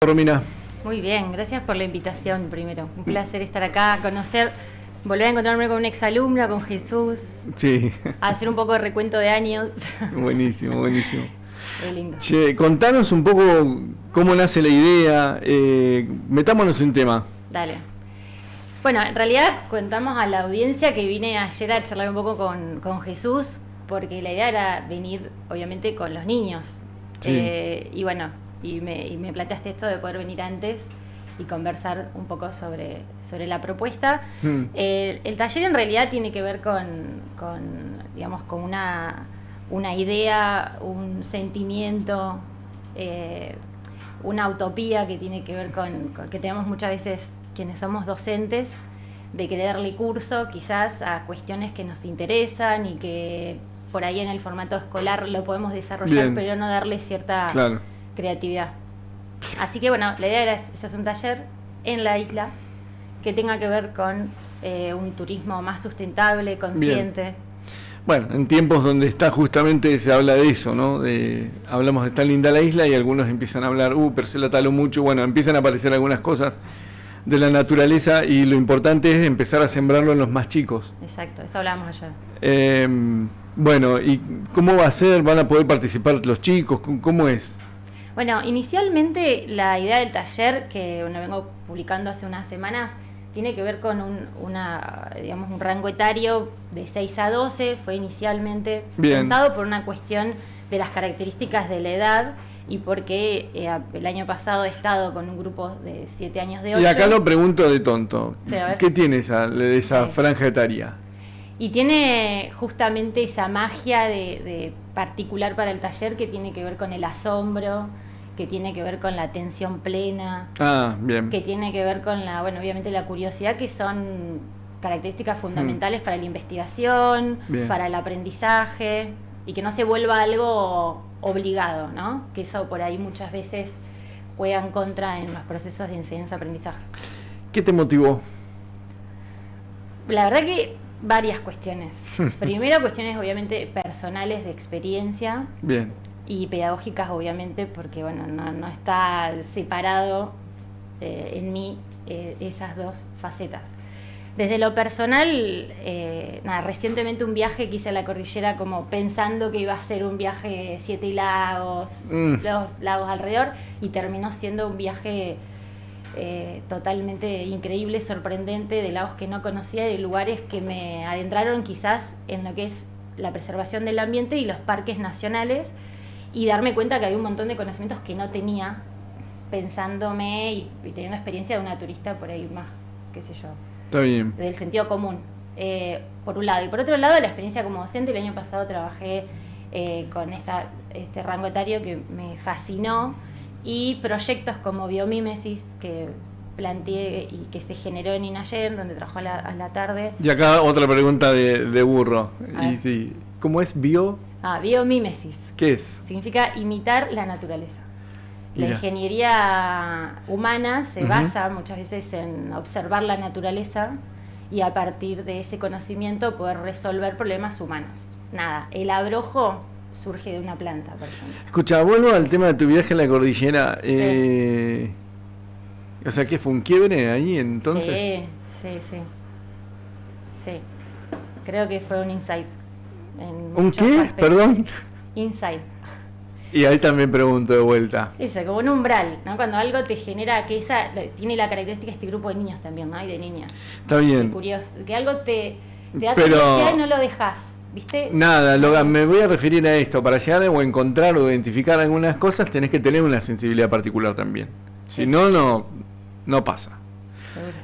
Romina. Muy bien, gracias por la invitación primero. Un placer estar acá, conocer, volver a encontrarme con un exalumno, con Jesús, Sí, hacer un poco de recuento de años. buenísimo, buenísimo. Qué lindo. Che, contanos un poco cómo nace la idea, metámonos en tema. Dale. Bueno, en realidad contamos a la audiencia que vine ayer a charlar un poco con Jesús, porque la idea era venir, obviamente, con los niños. Sí. Y bueno, y me planteaste esto de poder venir antes y conversar un poco sobre la propuesta. El taller en realidad tiene que ver digamos, con una idea, un sentimiento, una utopía que tiene que ver con que tenemos muchas veces quienes somos docentes, de querer darle curso quizás a cuestiones que nos interesan y que por ahí en el formato escolar lo podemos desarrollar, Bien. pero no darle cierta creatividad. Así que bueno, la idea es hacer un taller en la isla que tenga que ver con un turismo más sustentable, consciente. Bien. Bueno, en tiempos donde está justamente se habla de eso, ¿no? Hablamos de tan linda la isla y algunos empiezan a hablar, pero se la taló mucho. Bueno, empiezan a aparecer algunas cosas de la naturaleza y lo importante es empezar a sembrarlo en los más chicos. Exacto, eso hablábamos ayer. Bueno, ¿y cómo va a ser? ¿Van a poder participar los chicos? ¿Cómo es? Bueno, inicialmente la idea del taller, que vengo publicando hace unas semanas, tiene que ver con digamos, un rango etario de 6 a 12. Fue inicialmente pensado por una cuestión de las características de la edad y porque el año pasado he estado con un grupo de 7 años de 8. Y acá lo pregunto de tonto. Sí, ¿Qué tiene esa franja etaria? Y tiene justamente esa magia de particular para el taller que tiene que ver con el asombro, que tiene que ver con la atención plena, bien. que tiene que ver con obviamente la curiosidad, que son características fundamentales para la investigación, para el aprendizaje, y que no se vuelva algo obligado, ¿no? Que eso por ahí muchas veces juega en contra en los procesos de enseñanza-aprendizaje. ¿Qué te motivó? La verdad que varias cuestiones. Primero, cuestiones obviamente personales de experiencia. Bien. Y pedagógicas, obviamente, porque bueno, no está separado en mí esas dos facetas. Desde lo personal, recientemente un viaje que hice a la cordillera como pensando que iba a ser un viaje de 7 lagos, los lagos alrededor, y terminó siendo un viaje totalmente increíble, sorprendente, de lagos que no conocía, de lugares que me adentraron quizás en lo que es la preservación del ambiente y los parques nacionales, y darme cuenta que había un montón de conocimientos que no tenía, pensándome y teniendo experiencia de una turista por ahí más, qué sé yo, está bien, del sentido común, por un lado. Y por otro lado, la experiencia como docente. El año pasado trabajé con este rango etario que me fascinó, y proyectos como biomímesis que planteé y que se generó en INAYER, donde trabajó a la tarde. Y acá otra pregunta de burro. Y sí, ¿cómo es biomímesis? ¿Qué es? Significa imitar la naturaleza. Mira. La ingeniería humana se basa muchas veces en observar la naturaleza y a partir de ese conocimiento poder resolver problemas humanos. El abrojo surge de una planta, por ejemplo. Escucha, vuelvo al tema de tu viaje a la cordillera. Sí. O sea, ¿qué fue un quiebre ahí entonces? Sí. Creo que fue un insight. ¿Un qué? Aspectos. ¿Perdón? Insight. Y ahí también pregunto de vuelta. Eso, como un umbral, ¿no? Cuando algo te genera, que tiene la característica este grupo de niños también, ¿no? Y de niñas. Está bien. Curioso, que algo te da curiosidad y no lo dejas, ¿viste? Nada, me voy a referir a esto. Para llegar o encontrar o identificar algunas cosas tenés que tener una sensibilidad particular también. Si no pasa.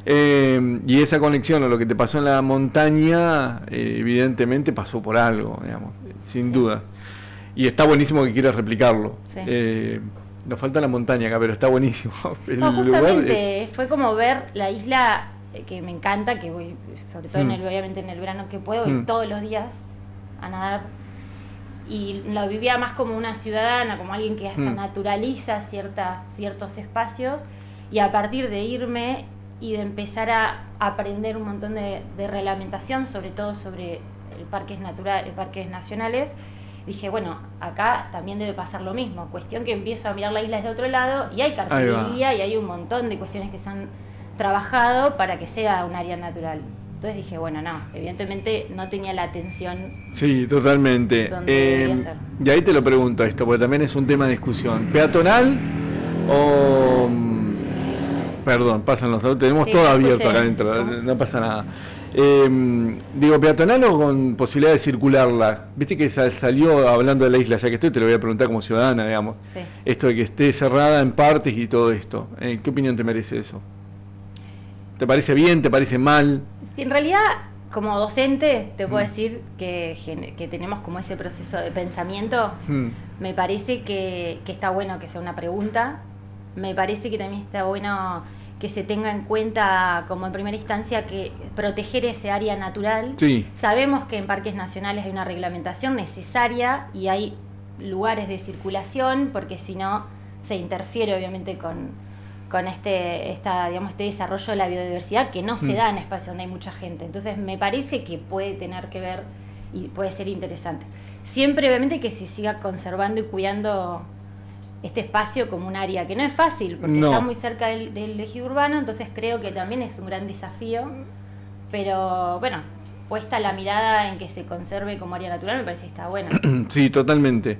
Y esa conexión o lo que te pasó en la montaña, evidentemente pasó por algo, digamos, sin duda. Y está buenísimo que quieras replicarlo. Sí. Nos falta la montaña acá, pero está buenísimo. Justamente fue como ver la isla, que me encanta, que voy, sobre todo obviamente en el verano que puedo, ir todos los días a nadar. Y lo vivía más como una ciudadana, como alguien que hasta naturaliza ciertos espacios. Y a partir de irme y de empezar a aprender un montón de reglamentación, sobre todo sobre parques nacionales, Dije, bueno, acá también debe pasar lo mismo. Cuestión que empiezo a mirar la isla desde otro lado y hay cartelería y hay un montón de cuestiones que se han trabajado para que sea un área natural. Entonces dije, bueno, no, evidentemente no tenía la atención. Sí, totalmente. Y ahí te lo pregunto esto, porque también es un tema de discusión. ¿Peatonal o...? Perdón, pasan los autos, tenemos todo abierto acá adentro, no pasa nada. Digo, ¿peatonal o con posibilidad de circularla? Viste que salió, hablando de la isla, ya que estoy, te lo voy a preguntar como ciudadana, digamos. Sí. Esto de que esté cerrada en partes y todo esto. ¿Qué opinión te merece eso? ¿Te parece bien? ¿Te parece mal? Sí, en realidad, como docente, te puedo decir que tenemos como ese proceso de pensamiento. Me parece que está bueno que sea una pregunta. Me parece que también está bueno que se tenga en cuenta, como en primera instancia, que proteger ese área natural. Sí. Sabemos que en parques nacionales hay una reglamentación necesaria y hay lugares de circulación, porque si no se interfiere obviamente con este desarrollo de la biodiversidad que no se da en espacios donde hay mucha gente. Entonces me parece que puede tener que ver y puede ser interesante. Siempre obviamente que se siga conservando y cuidando este espacio como un área que no es fácil, porque está muy cerca del ejido urbano, entonces creo que también es un gran desafío, pero bueno, puesta la mirada en que se conserve como área natural, me parece que está bueno. Sí, totalmente.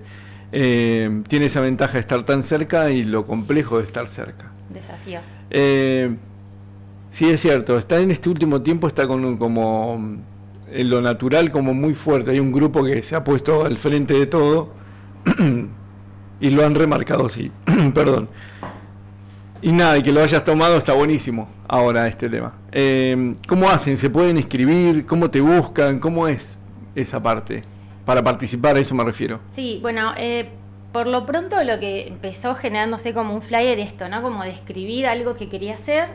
Tiene esa ventaja de estar tan cerca y lo complejo de estar cerca. Desafío. Sí, es cierto, está en este último tiempo, está como en lo natural como muy fuerte, hay un grupo que se ha puesto al frente de todo, y lo han remarcado, sí, perdón. Y nada, y que lo hayas tomado está buenísimo ahora este tema. ¿Cómo hacen? ¿Se pueden inscribir? ¿Cómo te buscan? ¿Cómo es esa parte? Para participar, a eso me refiero. Sí, bueno, por lo pronto lo que empezó generándose como un flyer esto, ¿no? Como de escribir algo que quería hacer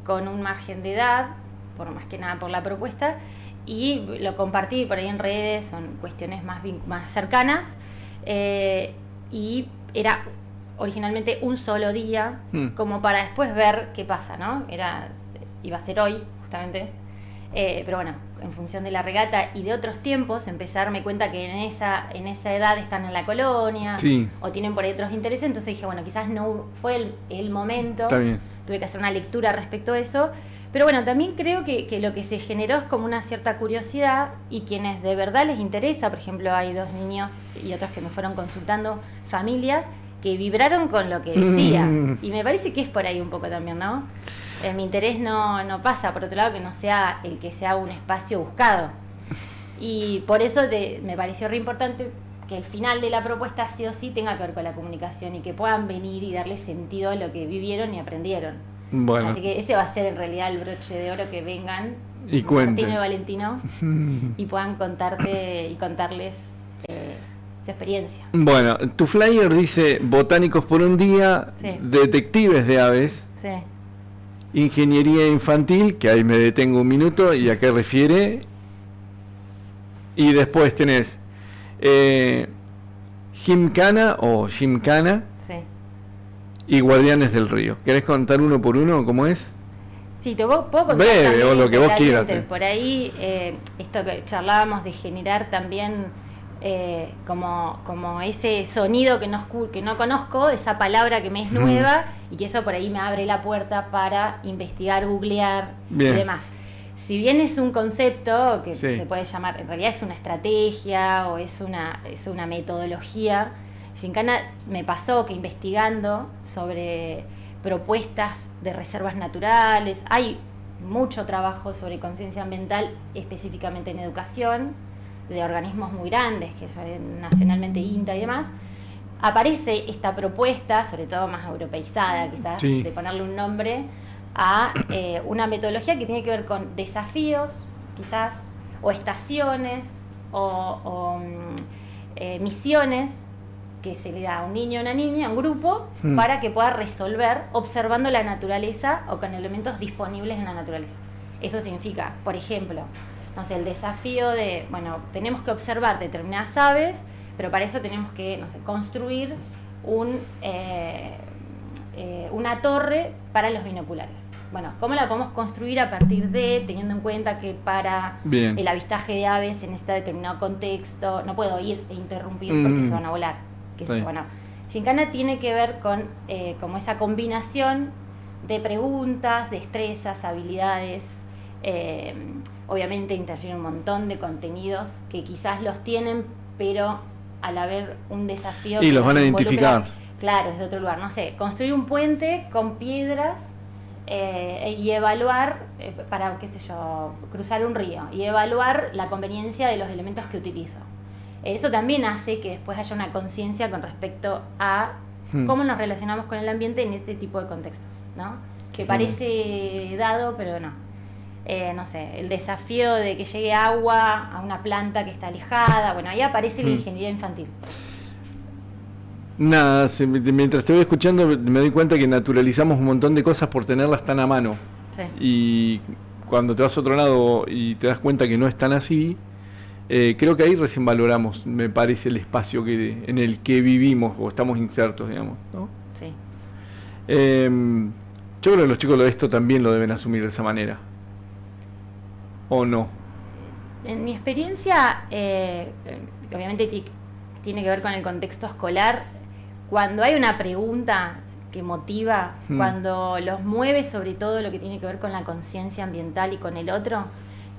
con un margen de edad, por más que nada por la propuesta, y lo compartí por ahí en redes, son cuestiones más cercanas. Y era originalmente un solo día, como para después ver qué pasa, ¿no? Iba a ser hoy, justamente, pero bueno, en función de la regata y de otros tiempos, empecé a darme cuenta que en esa edad están en la colonia, o tienen por ahí otros intereses, entonces dije, bueno, quizás no fue el momento, tuve que hacer una lectura respecto a eso, pero bueno, también creo que lo que se generó es como una cierta curiosidad, y quienes de verdad les interesa, por ejemplo, hay 2 niños y otros que me fueron consultando, familias que vibraron con lo que decía, y me parece que es por ahí un poco también, ¿no? Mi interés no pasa, por otro lado, que no sea el que sea un espacio buscado, y por eso me pareció re importante que el final de la propuesta sí o sí tenga que ver con la comunicación y que puedan venir y darle sentido a lo que vivieron y aprendieron. Bueno. Así que ese va a ser en realidad el broche de oro, que vengan y Martino y Valentino y puedan contarte y contarles su experiencia. Bueno, tu flyer dice botánicos por un día, detectives de aves, ingeniería infantil, que ahí me detengo un minuto, y a qué refiere, y después tenés Gimcana o Gimcana, y Guardianes del Río. ¿Querés contar uno por uno cómo es? Sí, te puedo contar breve, o lo que vos quieras. Por ahí, esto que charlábamos de generar también como ese sonido que no conozco, esa palabra que me es nueva, y que eso por ahí me abre la puerta para investigar, googlear y demás. Si bien es un concepto que se puede llamar, en realidad es una estrategia o es una metodología. Gincana me pasó que investigando sobre propuestas de reservas naturales, hay mucho trabajo sobre conciencia ambiental, específicamente en educación, de organismos muy grandes, que son nacionalmente INTA y demás. Aparece esta propuesta, sobre todo más europeizada quizás, de ponerle un nombre a una metodología que tiene que ver con desafíos, quizás, o estaciones, o misiones, que se le da a un niño o una niña, a un grupo, para que pueda resolver observando la naturaleza o con elementos disponibles en la naturaleza. Eso significa, por ejemplo, no sé, el desafío de, bueno, tenemos que observar determinadas aves, pero para eso tenemos que, no sé, construir una torre para los binoculares. bueno, ¿cómo la podemos construir a partir de, teniendo en cuenta que para Bien. el avistaje de aves en este determinado contexto, no puedo ir e interrumpir porque se van a volar? Sí. Bueno, Gincana tiene que ver con como esa combinación de preguntas, destrezas, habilidades. Obviamente interfieren un montón de contenidos que quizás los tienen, pero al haber un desafío... Y los van a identificar. Claro, desde otro lugar. No sé, construir un puente con piedras y evaluar, para, qué sé yo, cruzar un río, y evaluar la conveniencia de los elementos que utilizo. Eso también hace que después haya una conciencia con respecto a cómo nos relacionamos con el ambiente en este tipo de contextos, ¿no? Que parece dado, pero no. No sé, el desafío de que llegue agua a una planta que está alejada, bueno, ahí aparece la ingeniería infantil. Nada, mientras te voy escuchando me doy cuenta que naturalizamos un montón de cosas por tenerlas tan a mano. Sí. Y cuando te vas a otro lado y te das cuenta que no es tan así, creo que ahí recién valoramos, me parece, el espacio en el que vivimos o estamos insertos, digamos, ¿no? Sí. Yo creo que los chicos de esto también lo deben asumir de esa manera. ¿O no? En mi experiencia, obviamente tiene que ver con el contexto escolar, cuando hay una pregunta que motiva, cuando los mueve sobre todo lo que tiene que ver con la conciencia ambiental y con el otro,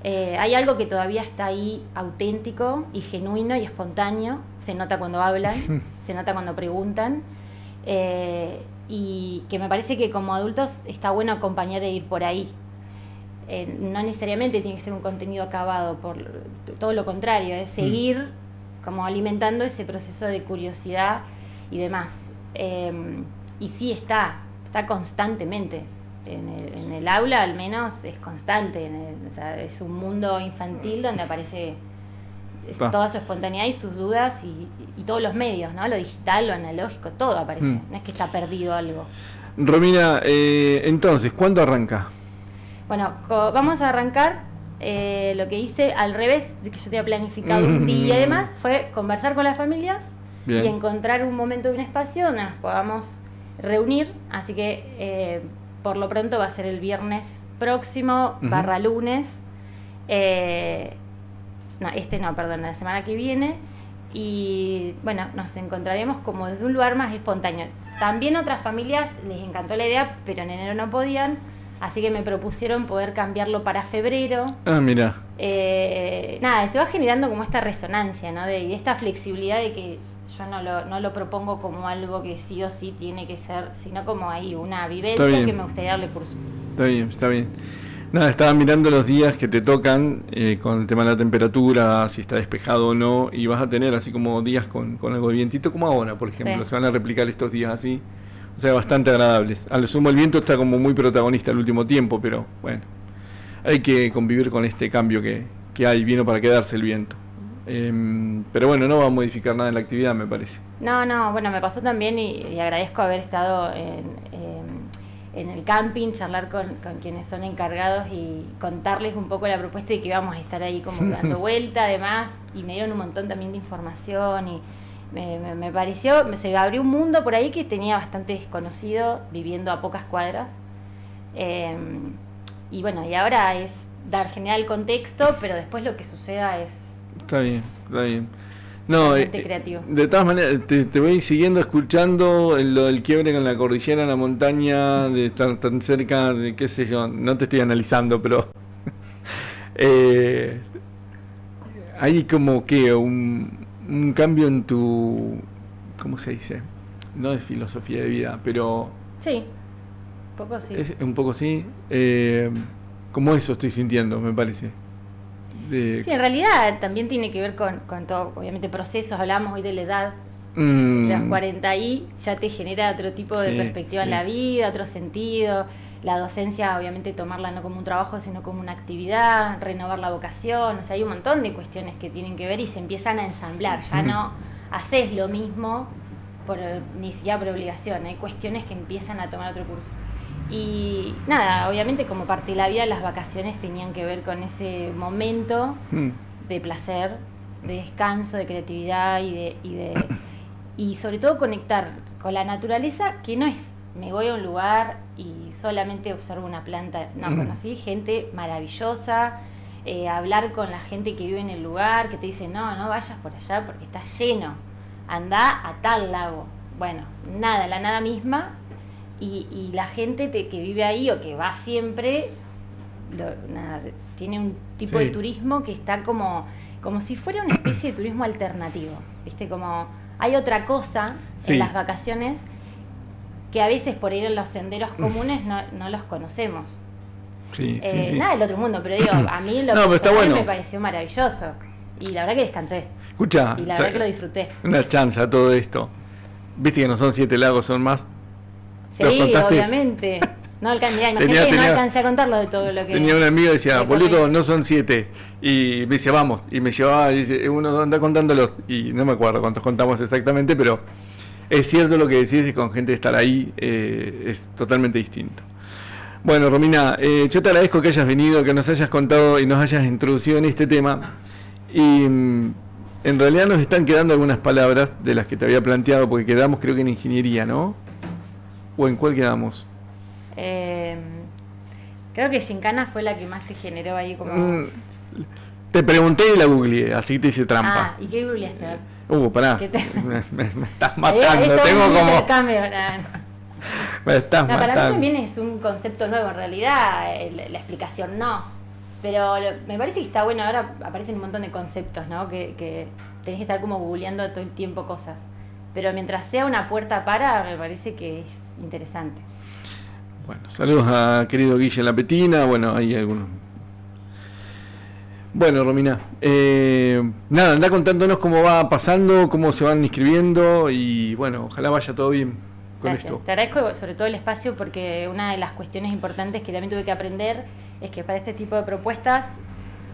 hay algo que todavía está ahí auténtico y genuino y espontáneo. Se nota cuando hablan, se nota cuando preguntan, y que me parece que como adultos está bueno acompañar e ir por ahí. No necesariamente tiene que ser un contenido acabado, por todo lo contrario, es seguir como alimentando ese proceso de curiosidad y demás. Y sí está constantemente. En el aula al menos es constante, o sea, es un mundo infantil donde aparece toda su espontaneidad y sus dudas y todos los medios, ¿no? Lo digital, lo analógico, todo aparece, no es que está perdido algo. Romina, entonces, ¿cuándo arranca? Bueno, vamos a arrancar. Lo que hice al revés de que yo tenía planificado un día y demás fue conversar con las familias. Bien. Y encontrar un momento y un espacio donde nos podamos reunir, así que por lo pronto va a ser el viernes próximo / lunes, la semana que viene, y bueno, nos encontraremos como desde un lugar más espontáneo. También otras familias les encantó la idea, pero en enero no podían, así que me propusieron poder cambiarlo para febrero. Ah, mira. Se va generando como esta resonancia, ¿no? Y esta flexibilidad de que yo no lo propongo como algo que sí o sí tiene que ser, sino como ahí una vivencia que me gustaría darle curso. Está bien. Nada, estaba mirando los días que te tocan con el tema de la temperatura, si está despejado o no, y vas a tener así como días con algo de vientito, como ahora, por ejemplo. Sí. Se van a replicar estos días así, o sea, bastante agradables. A lo sumo el viento está como muy protagonista el último tiempo, pero bueno, hay que convivir con este cambio que hay, vino para quedarse el viento. Pero bueno, no va a modificar nada en la actividad, me parece. No, bueno, me pasó también y agradezco haber estado en el camping, charlar con quienes son encargados y contarles un poco la propuesta de que íbamos a estar ahí como dando vuelta, además, y me dieron un montón también de información y me pareció, se abrió un mundo por ahí que tenía bastante desconocido, viviendo a pocas cuadras. Y bueno, y ahora es dar general contexto, pero después lo que suceda es... Está bien. No, creativo. De todas maneras, te voy siguiendo escuchando lo del quiebre con la cordillera, en la montaña, de estar tan cerca, de qué sé yo, no te estoy analizando, pero hay como que un cambio en tu, ¿cómo se dice? No es filosofía de vida, pero... Sí, un poco sí. Como eso estoy sintiendo, me parece. Sí, en realidad también tiene que ver con todo, obviamente procesos, hablamos hoy de la edad, de los 40 y ya te genera otro tipo de perspectiva en la vida, otro sentido, la docencia obviamente tomarla no como un trabajo sino como una actividad, renovar la vocación, o sea hay un montón de cuestiones que tienen que ver y se empiezan a ensamblar, ya no haces lo mismo ni siquiera por obligación, hay cuestiones que empiezan a tomar otro curso. Y nada, obviamente como parte de la vida las vacaciones tenían que ver con ese momento de placer, de descanso, de creatividad y sobre todo conectar con la naturaleza, que no es me voy a un lugar y solamente observo una planta. No, conocí gente maravillosa, hablar con la gente que vive en el lugar, que te dice, no vayas por allá porque está lleno, andá a tal lago. Bueno, nada, la nada misma, y la gente que vive ahí o que va siempre, tiene un tipo de turismo que está como si fuera una especie de turismo alternativo, ¿viste? Como hay otra cosa en las vacaciones que a veces por ir en los senderos comunes no los conocemos. Nada del otro mundo, pero digo, a mí lo personal me pareció maravilloso y la verdad que descansé. Escucha, y la verdad que lo disfruté. Una chance a todo esto. Viste que no son 7 lagos, son más. Sí, obviamente. No alcancé a contarlo de todo lo que... Tenía un amigo que decía, boludo, no son 7. Y me decía, vamos. Y me llevaba, y dice, uno anda contándolos. Y no me acuerdo cuántos contamos exactamente, pero es cierto lo que decís, y con gente estar ahí es totalmente distinto. Bueno, Romina, yo te agradezco que hayas venido, que nos hayas contado y nos hayas introducido en este tema. Y en realidad nos están quedando algunas palabras de las que te había planteado, porque quedamos creo que en ingeniería, ¿no? ¿O en cuál quedamos? Creo que Gincana fue la que más te generó ahí como... Te pregunté y la googleé, así que te hice trampa. ¿Y qué googleaste? Pará, me estás matando, tengo como... Me estás matando. Para mí también es un concepto nuevo, en realidad la explicación no. Pero me parece que está bueno, ahora aparecen un montón de conceptos, ¿no? Que tenés que estar como googleando todo el tiempo cosas. Pero mientras sea una puerta para, me parece que es interesante. Bueno, saludos a querido Guille en la Petina, bueno, hay algunos. Bueno, Romina, nada, anda contándonos cómo va pasando, cómo se van inscribiendo y bueno, ojalá vaya todo bien con esto. Te agradezco sobre todo el espacio porque una de las cuestiones importantes que también tuve que aprender es que para este tipo de propuestas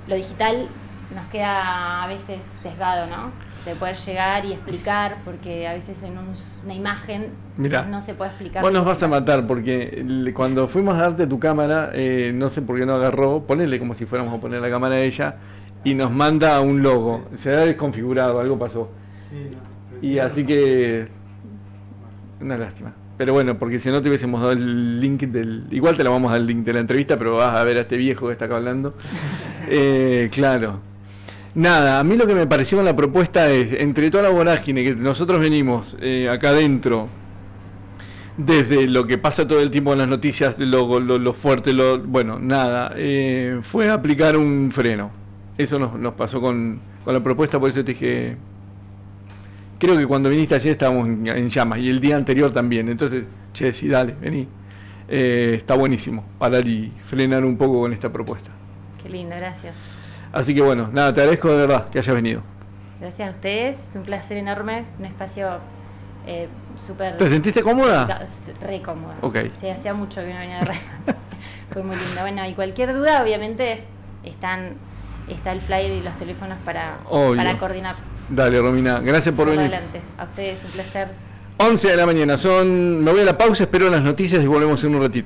lo digital nos queda a veces sesgado, ¿no? De poder llegar y explicar, porque a veces en una imagen no se puede explicar. Vos nos vas a matar, porque cuando fuimos a darte tu cámara, no sé por qué no agarró, ponele como si fuéramos a poner la cámara de ella, y nos manda un logo. Se ha desconfigurado, algo pasó. Y así que... Una lástima. Pero bueno, porque si no te hubiésemos dado el link igual te la vamos a dar el link de la entrevista, pero vas a ver a este viejo que está acá hablando. Claro. Nada, a mí lo que me pareció con la propuesta es, entre toda la vorágine que nosotros venimos acá adentro, desde lo que pasa todo el tiempo en las noticias, lo fuerte, bueno, nada, fue aplicar un freno. Eso nos pasó con la propuesta, por eso te dije, creo que cuando viniste ayer estábamos en llamas, y el día anterior también, entonces, che, sí, dale, vení. Está buenísimo parar y frenar un poco con esta propuesta. Qué lindo, gracias. Así que bueno, nada, te agradezco de verdad que hayas venido. Gracias a ustedes, un placer enorme, un espacio súper... ¿Te sentiste cómoda? Re cómoda. Okay. Sí, hacía mucho que no venía de Fue muy lindo. Bueno, y cualquier duda, obviamente, está el flyer y los teléfonos para coordinar. Dale, Romina, gracias por venir. Adelante. A ustedes, un placer. 11 de la mañana, me voy a la pausa, espero las noticias y volvemos en un ratito.